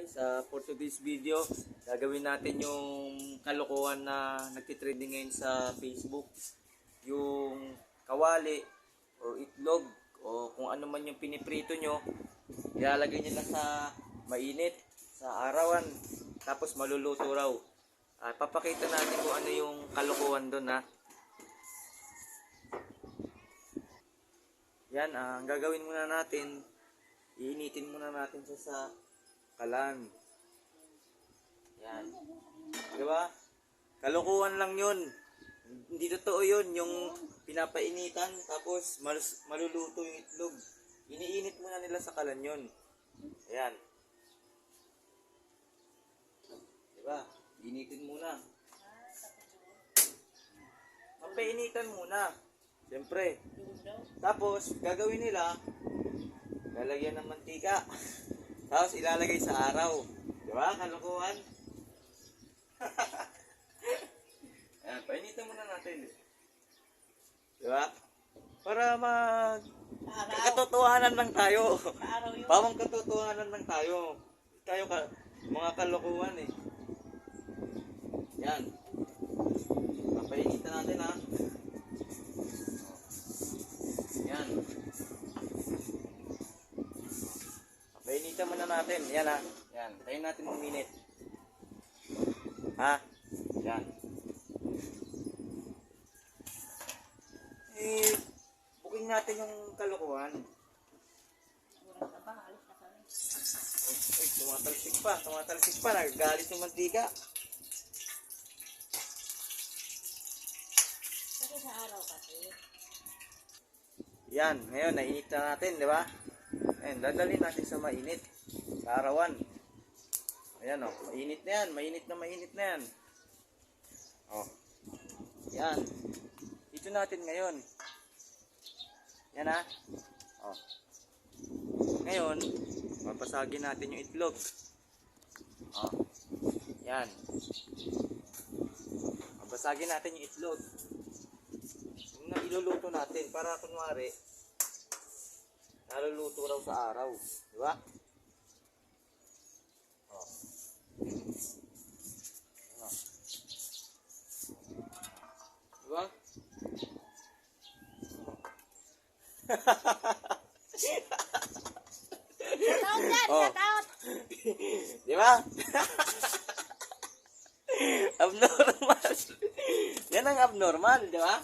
For today's video, gagawin natin yung kalokohan na nagtitrending ngayon sa Facebook. Yung kawali o itlog o kung ano man yung piniprito nyo, ilalagay nyo lang sa mainit, sa arawan, tapos maluluto raw. Papakita natin kung ano yung kalokohan doon ha. Yan, ang gagawin muna natin, iinitin muna natin siya sa kalan. Yan. Diba? Kalokohan lang yun. Hindi totoo yun. Yung pinapainitan, tapos maluluto yung itlog. Iniinit muna nila sa kalan yun. Ayan. Diba? Initin muna. Papainitan muna. Siyempre. Tapos, gagawin nila, lalagyan ng mantika. Tapos, ilalagay sa araw. Diba? Kalokohan. Ayan, painitan muna natin. Diba? Para katotohanan lang tayo. Pawang katotohanan lang tayo. Tayo mga kalokohan eh. Yan. Papainitan natin ha. Yan. Painitan muna natin. Yan ha. Yan. Tayo natin ng minute. Ha? Yan. Bukin natin yung kalokohan. Uy, tumatalsik pa. Tumatalsik pa. Nagagalit yung mantika. Kasi sa araw kasi. Yan. Ngayon, nainit na natin, di ba? Ayan, dadalhin natin sa mainit. Sa arawan. Ayan o. Mainit na yan. Mainit na yan. O. Yan. Ito natin ngayon. Yan ha. O. Ngayon, papasagin natin yung itlog. O. Yan. Papasagin natin yung itlog. Yung na iluluto natin para kunwari naluluto raw sa araw. Diba? O. O. Diba? Shoutout yan! Oh. Shoutout! Diba? Abnormal. Yan ang abnormal, diba?